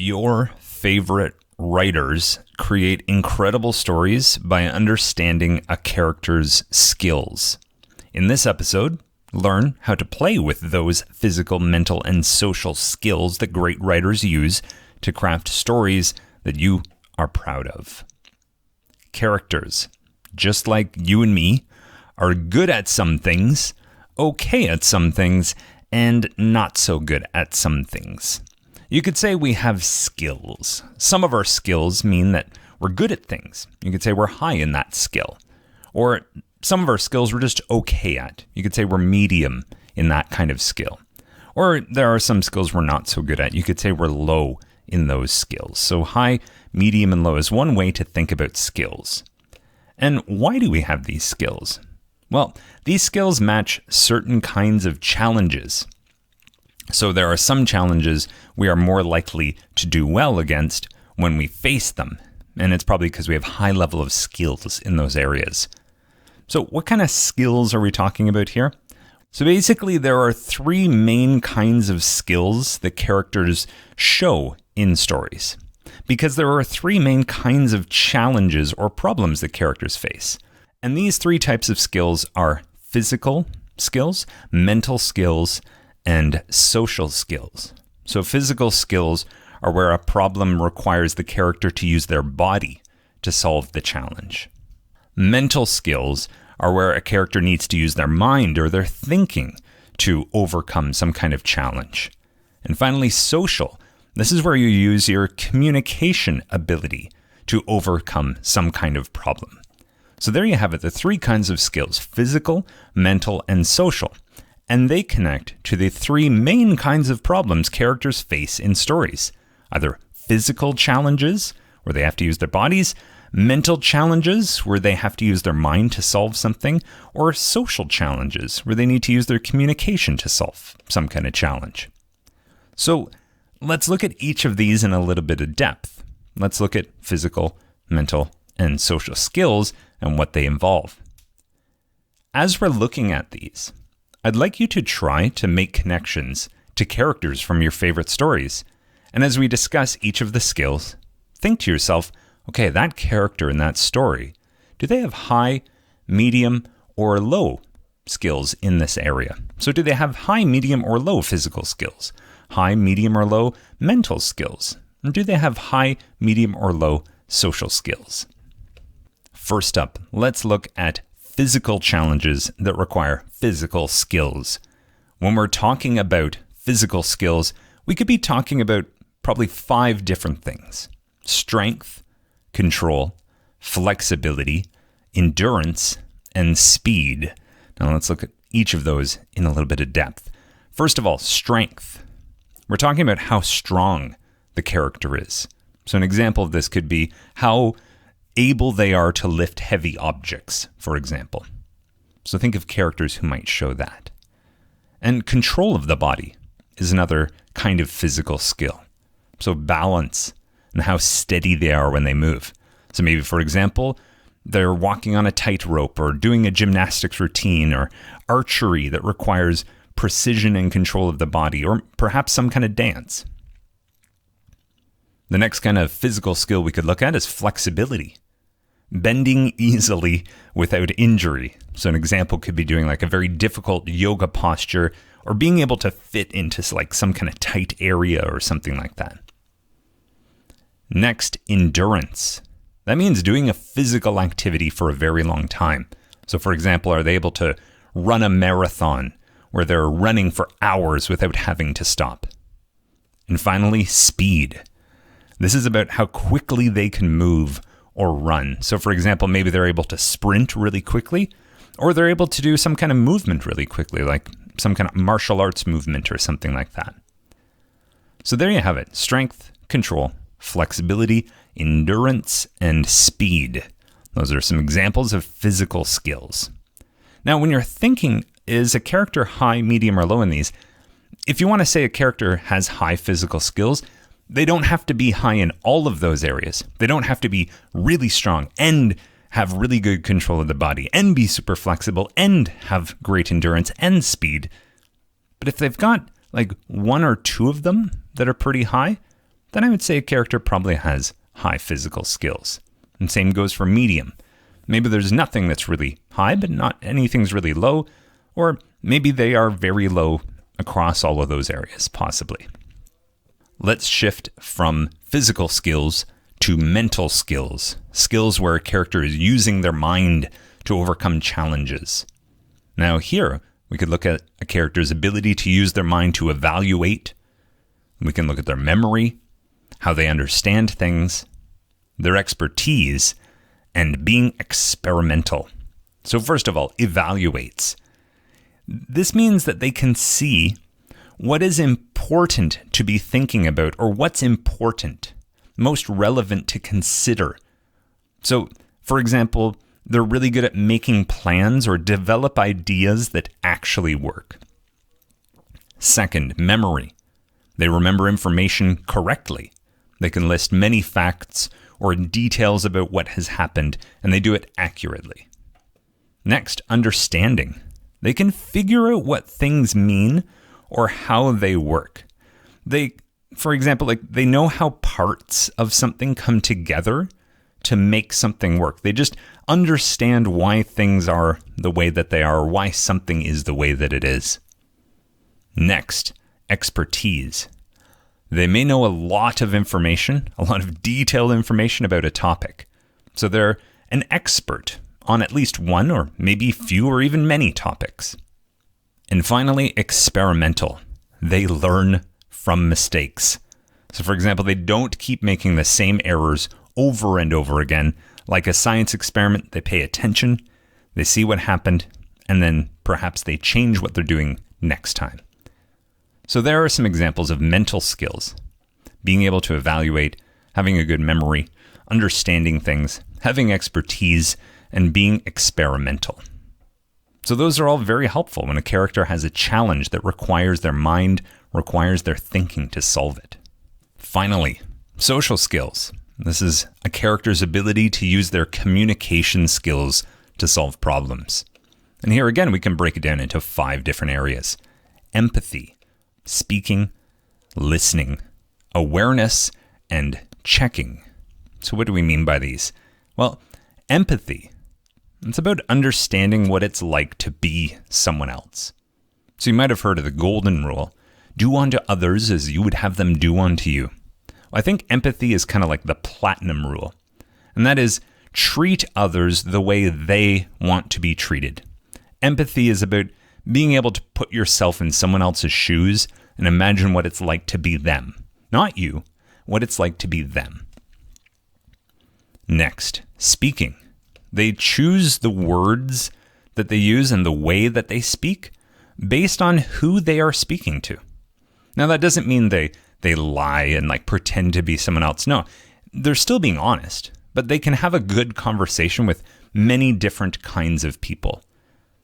Your favorite writers create incredible stories by understanding a character's skills. In this episode, learn how to play with those physical, mental, and social skills that great writers use to craft stories that you are proud of. Characters, just like you and me, are good at some things, okay at some things, and not so good at some things. You could say we have skills. Some of our skills mean that we're good at things. You could say we're high in that skill. Or some of our skills we're just okay at. You could say we're medium in that kind of skill. Or there are some skills we're not so good at. You could say we're low in those skills. So high, medium, and low is one way to think about skills. And why do we have these skills? Well, these skills match certain kinds of challenges. So there are some challenges we are more likely to do well against when we face them. And it's probably because we have high level of skills in those areas. So what kind of skills are we talking about here? So basically there are three main kinds of skills that characters show in stories. Because there are three main kinds of challenges or problems that characters face. And these three types of skills are physical skills, mental skills, and social skills. So physical skills are where a problem requires the character to use their body to solve the challenge. Mental skills are where a character needs to use their mind or their thinking to overcome some kind of challenge. And finally, social. This is where you use your communication ability to overcome some kind of problem. So there you have it, the three kinds of skills: physical, mental, and social. And they connect to the three main kinds of problems characters face in stories. Either physical challenges, where they have to use their bodies, mental challenges, where they have to use their mind to solve something, or social challenges, where they need to use their communication to solve some kind of challenge. So let's look at each of these in a little bit of depth. Let's look at physical, mental, and social skills and what they involve. As we're looking at these, I'd like you to try to make connections to characters from your favorite stories. And as we discuss each of the skills, think to yourself, okay, that character in that story, do they have high, medium, or low skills in this area? So do they have high, medium, or low physical skills? High, medium, or low mental skills? Or do they have high, medium, or low social skills? First up, let's look at physical challenges that require physical skills. When we're talking about physical skills, we could be talking about probably 5 different things: strength, control, flexibility, endurance, and speed. Now let's look at each of those in a little bit of depth. First of all, strength. We're talking about how strong the character is. So an example of this could be how able they are to lift heavy objects, for example. So think of characters who might show that. And control of the body is another kind of physical skill. So balance and how steady they are when they move. So maybe, for example, they're walking on a tightrope or doing a gymnastics routine or archery that requires precision and control of the body, or perhaps some kind of dance. The next kind of physical skill we could look at is flexibility. Bending easily without injury. So an example could be doing like a very difficult yoga posture or being able to fit into like some kind of tight area or something like that. Next, endurance. That means doing a physical activity for a very long time. So for example, are they able to run a marathon where they're running for hours without having to stop? And finally, speed. This is about how quickly they can move or run. So for example, maybe they're able to sprint really quickly, or they're able to do some kind of movement really quickly, like some kind of martial arts movement or something like that. So there you have it: strength, control, flexibility, endurance, and speed. Those are some examples of physical skills. Now, when you're thinking, is a character high, medium, or low in these? If you want to say a character has high physical skills, they don't have to be high in all of those areas. They don't have to be really strong and have really good control of the body and be super flexible and have great endurance and speed. But if they've got like one or two of them that are pretty high, then I would say a character probably has high physical skills. And same goes for medium. Maybe there's nothing that's really high, but not anything's really low, or maybe they are very low across all of those areas, possibly. Let's shift from physical skills to mental skills, skills where a character is using their mind to overcome challenges. Now here, we could look at a character's ability to use their mind to evaluate. We can look at their memory, how they understand things, their expertise, and being experimental. So first of all, evaluates. This means that they can see what is important to be thinking about, or what's important, most relevant to consider. So, for example, they're really good at making plans or develop ideas that actually work. Second, memory. They remember information correctly. They can list many facts or details about what has happened, and they do it accurately. Next, understanding. They can figure out what things mean or how they work. They, for example, they know how parts of something come together to make something work. They just understand why things are the way that they are, or why something is the way that it is. Next, expertise. They may know a lot of information, a lot of detailed information about a topic. So they're an expert on at least one or maybe few or even many topics. And finally, experimental. They learn from mistakes. So for example, they don't keep making the same errors over and over again. Like a science experiment, they pay attention, they see what happened, and then perhaps they change what they're doing next time. So there are some examples of mental skills. Being able to evaluate, having a good memory, understanding things, having expertise, and being experimental. So those are all very helpful when a character has a challenge that requires their mind, requires their thinking to solve it. Finally, social skills. This is a character's ability to use their communication skills to solve problems. And here again, we can break it down into 5 different areas. Empathy, speaking, listening, awareness, and checking. So what do we mean by these? Well, empathy. It's about understanding what it's like to be someone else. So you might have heard of the golden rule. Do unto others as you would have them do unto you. I think empathy is kind of like the platinum rule. And that is, treat others the way they want to be treated. Empathy is about being able to put yourself in someone else's shoes and imagine what it's like to be them. Not you, what it's like to be them. Next, speaking. They choose the words that they use and the way that they speak based on who they are speaking to. Now, that doesn't mean they lie and pretend to be someone else. No, they're still being honest, but they can have a good conversation with many different kinds of people.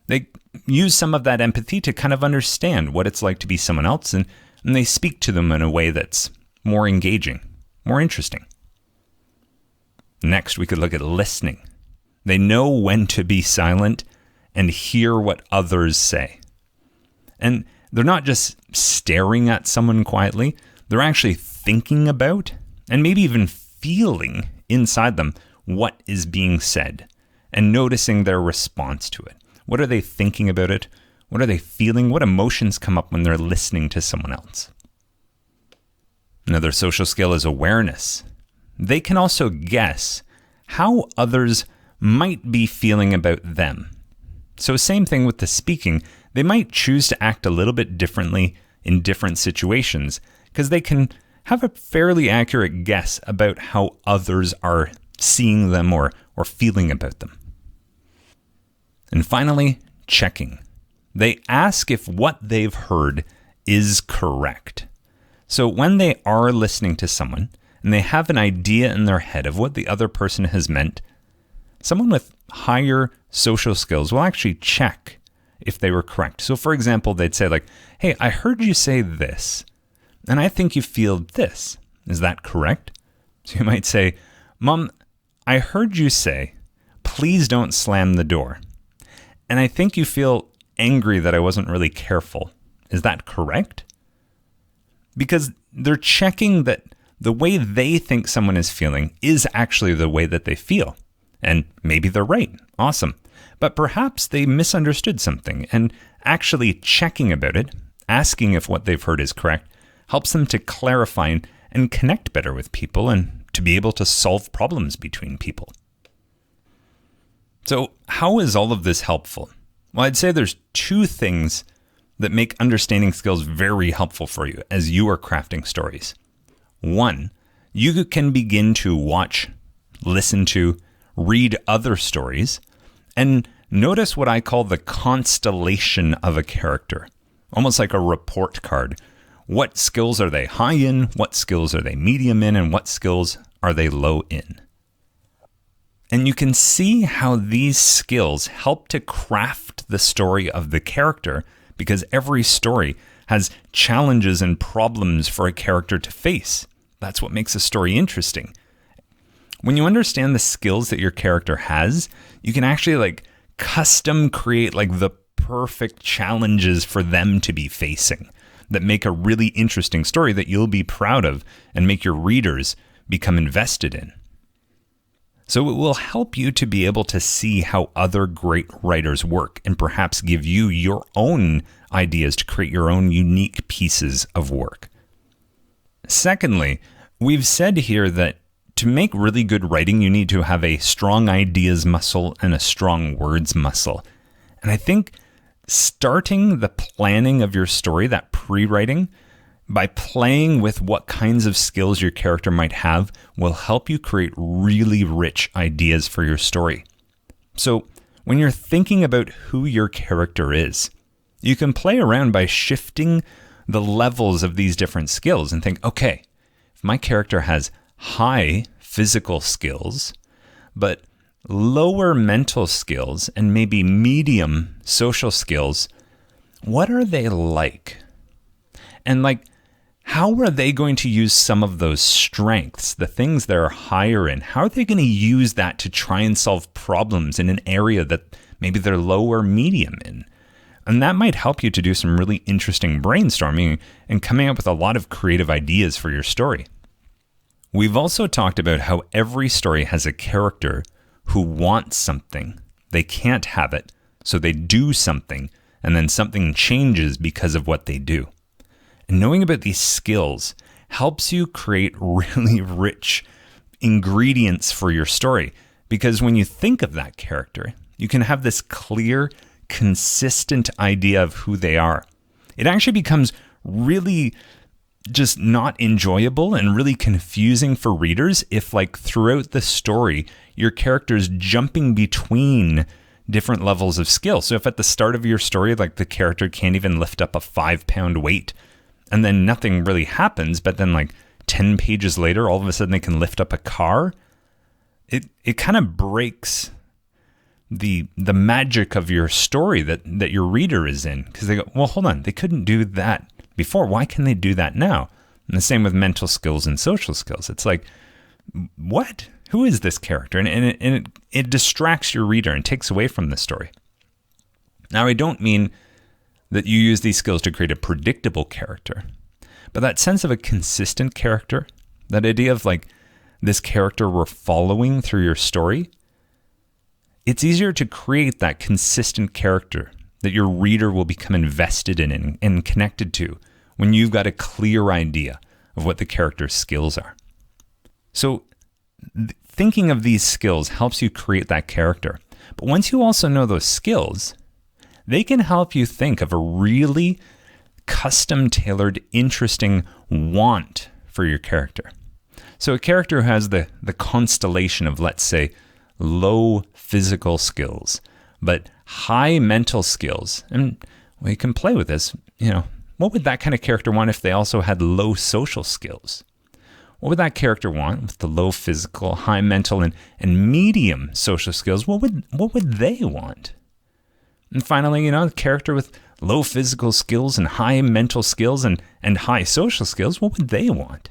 They use some of that empathy to kind of understand what it's like to be someone else, and they speak to them in a way that's more engaging, more interesting. Next, we could look at listening. They know when to be silent and hear what others say. And they're not just staring at someone quietly, they're actually thinking about and maybe even feeling inside them what is being said and noticing their response to it. What are they thinking about it? What are they feeling? What emotions come up when they're listening to someone else? Another social skill is awareness. They can also guess how others might be feeling about them. So same thing with the speaking. They might choose to act a little bit differently in different situations because they can have a fairly accurate guess about how others are seeing them or feeling about them. And finally, checking. They ask if what they've heard is correct. So when they are listening to someone and they have an idea in their head of what the other person has meant, someone with higher social skills will actually check if they were correct. So for example, they'd say hey, I heard you say this, and I think you feel this. Is that correct? So you might say, Mom, I heard you say, please don't slam the door. And I think you feel angry that I wasn't really careful. Is that correct? Because they're checking that the way they think someone is feeling is actually the way that they feel. And maybe they're right. Awesome. But perhaps they misunderstood something, and actually checking about it, asking if what they've heard is correct, helps them to clarify and connect better with people and to be able to solve problems between people. So how is all of this helpful? Well, I'd say there's two things that make understanding skills very helpful for you as you are crafting stories. One, you can begin to watch, listen to, read other stories, and notice what I call the constellation of a character, almost like a report card. What skills are they high in? What skills are they medium in? And what skills are they low in? And you can see how these skills help to craft the story of the character, because every story has challenges and problems for a character to face. That's what makes a story interesting. When you understand the skills that your character has, you can actually custom create the perfect challenges for them to be facing that make a really interesting story that you'll be proud of and make your readers become invested in. So it will help you to be able to see how other great writers work and perhaps give you your own ideas to create your own unique pieces of work. Secondly, we've said here that to make really good writing, you need to have a strong ideas muscle and a strong words muscle. And I think starting the planning of your story, that pre-writing, by playing with what kinds of skills your character might have, will help you create really rich ideas for your story. So when you're thinking about who your character is, you can play around by shifting the levels of these different skills and think, okay, if my character has high physical skills, but lower mental skills and maybe medium social skills, what are they like? And how are they going to use some of those strengths, the things they're higher in? How are they going to use that to try and solve problems in an area that maybe they're low or medium in? And that might help you to do some really interesting brainstorming and coming up with a lot of creative ideas for your story. We've also talked about how every story has a character who wants something. They can't have it, so they do something, and then something changes because of what they do. And knowing about these skills helps you create really rich ingredients for your story, because when you think of that character, you can have this clear, consistent idea of who they are. It actually becomes really just not enjoyable and really confusing for readers if throughout the story, your character's jumping between different levels of skill. So if at the start of your story, the character can't even lift up a 5-pound weight, and then nothing really happens, but then 10 pages later, all of a sudden they can lift up a car, it kind of breaks the magic of your story that your reader is in, because they go, well, hold on, they couldn't do that before. Why can they do that now? And the same with mental skills and social skills. It's what? Who is this character? And it distracts your reader and takes away from the story. Now, I don't mean that you use these skills to create a predictable character, but that sense of a consistent character, that idea of this character we're following through your story, it's easier to create that consistent character that your reader will become invested in and connected to when you've got a clear idea of what the character's skills are. So thinking of these skills helps you create that character. But once you also know those skills, they can help you think of a really custom-tailored, interesting want for your character. So a character who has the constellation of, let's say, low physical skills, but high mental skills. And you can play with this. What would that kind of character want if they also had low social skills? What would that character want with the low physical, high mental, and medium social skills? What would they want? And finally, the character with low physical skills and high mental skills and high social skills, what would they want?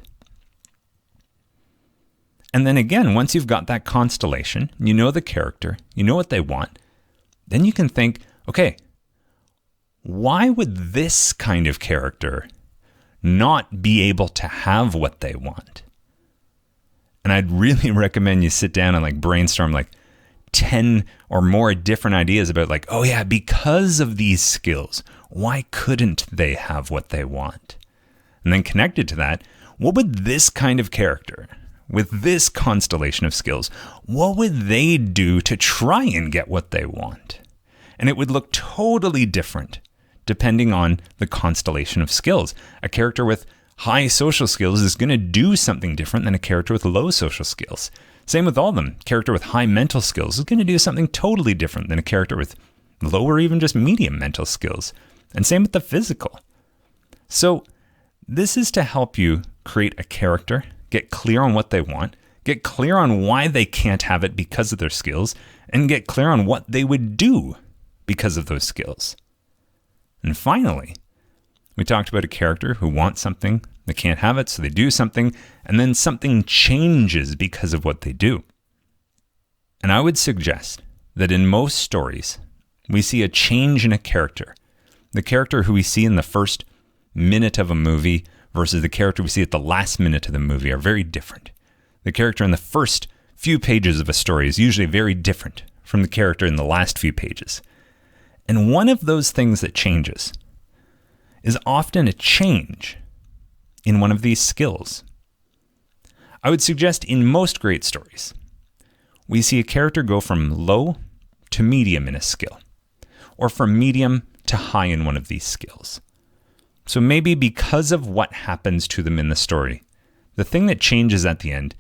And then again, once you've got that constellation, you know the character, you know what they want, then you can think, okay, why would this kind of character not be able to have what they want? And I'd really recommend you sit down and like brainstorm like 10 or more different ideas about like, oh yeah, because of these skills, why couldn't they have what they want? And then connected to that, what would this kind of character with this constellation of skills, what would they do to try and get what they want? And it would look totally different depending on the constellation of skills. A character with high social skills is going to do something different than a character with low social skills. Same with all of them. A character with high mental skills is going to do something totally different than a character with low or even just medium mental skills. And same with the physical. So this is to help you create a character, get clear on what they want, get clear on why they can't have it because of their skills, and get clear on what they would do because of those skills. And finally, we talked about a character who wants something, they can't have it, so they do something, and then something changes because of what they do. And I would suggest that in most stories, we see a change in a character. The character who we see in the first minute of a movie versus the character we see at the last minute of the movie are very different. The character in the first few pages of a story is usually very different from the character in the last few pages. And one of those things that changes is often a change in one of these skills. I would suggest in most great stories, we see a character go from low to medium in a skill, or from medium to high in one of these skills. So maybe because of what happens to them in the story, the thing that changes at the end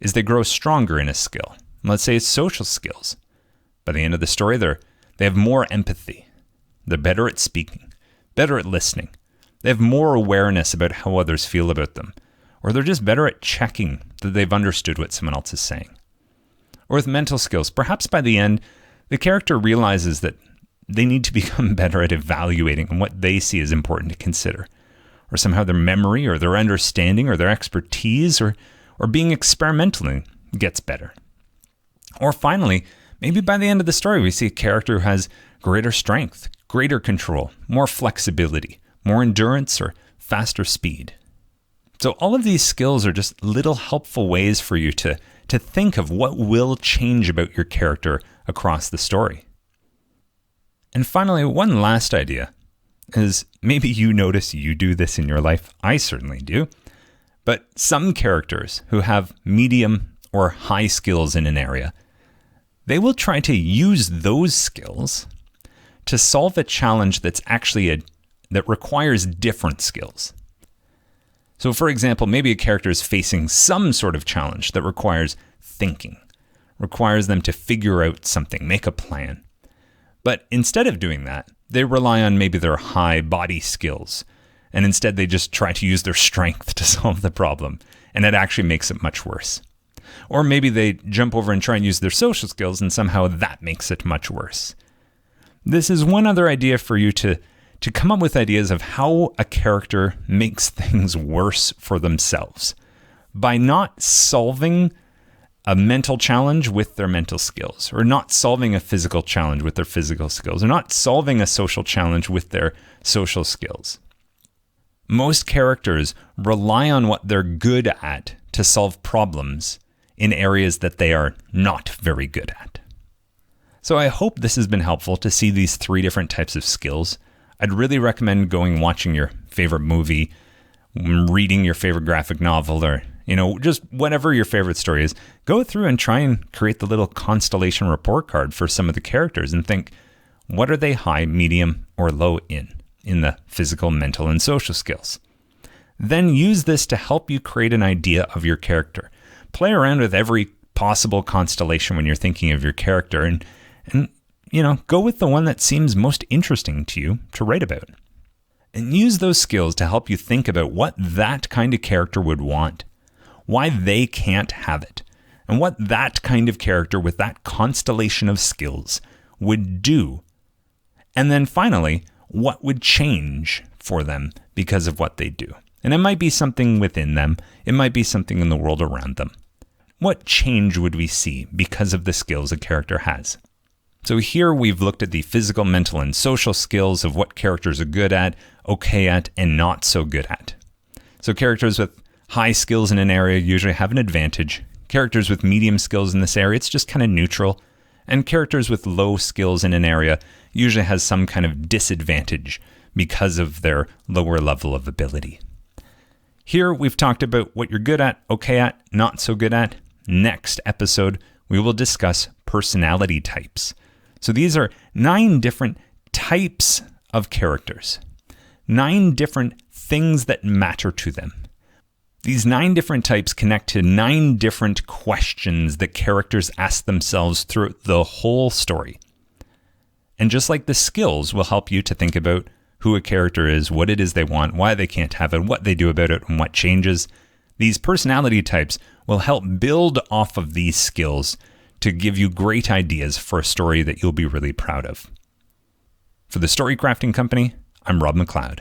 is they grow stronger in a skill. Let's say it's social skills. By the end of the story, they have more empathy. They're better at speaking, better at listening. They have more awareness about how others feel about them. Or they're just better at checking that they've understood what someone else is saying. Or with mental skills, perhaps by the end, the character realizes that they need to become better at evaluating what they see as important to consider. Or somehow their memory or their understanding or their expertise or being experimental gets better. Or finally, maybe by the end of the story, we see a character who has greater strength, greater control, more flexibility, more endurance, or faster speed. So all of these skills are just little helpful ways for you to think of what will change about your character across the story. And finally, one last idea is maybe you notice you do this in your life. I certainly do. But some characters who have medium or high skills in an area, they will try to use those skills to solve a challenge that's actually that requires different skills. So for example, maybe a character is facing some sort of challenge that requires thinking, requires them to figure out something, make a plan. But instead of doing that, they rely on maybe their high body skills, and instead they just try to use their strength to solve the problem, and it actually makes it much worse. Or maybe they jump over and try and use their social skills, and somehow that makes it much worse. This is one other idea for you to come up with ideas of how a character makes things worse for themselves by not solving a mental challenge with their mental skills, or not solving a physical challenge with their physical skills, or not solving a social challenge with their social skills. Most characters rely on what they're good at to solve problems in areas that they are not very good at. So I hope this has been helpful to see these 3 different types of skills. I'd really recommend watching your favorite movie, reading your favorite graphic novel, or just whatever your favorite story is. Go through and try and create the little constellation report card for some of the characters and think, what are they high, medium, or low in the physical, mental, and social skills? Then use this to help you create an idea of your character. Play around with every possible constellation when you're thinking of your character and go with the one that seems most interesting to you to write about. And use those skills to help you think about what that kind of character would want, why they can't have it, and what that kind of character with that constellation of skills would do. And then finally, what would change for them because of what they do. And it might be something within them. It might be something in the world around them. What change would we see because of the skills a character has? So here we've looked at the physical, mental, and social skills of what characters are good at, okay at, and not so good at. So characters with high skills in an area usually have an advantage. Characters with medium skills in this area, it's just kind of neutral. And characters with low skills in an area usually has some kind of disadvantage because of their lower level of ability. Here we've talked about what you're good at, okay at, not so good at. Next episode, we will discuss personality types. So these are 9 different types of characters, 9 different things that matter to them. These 9 different types connect to 9 different questions that characters ask themselves throughout the whole story. And just like the skills will help you to think about who a character is, what it is they want, why they can't have it, what they do about it, and what changes, these personality types will help build off of these skills to give you great ideas for a story that you'll be really proud of. For the Story Crafting Company, I'm Rob McLeod.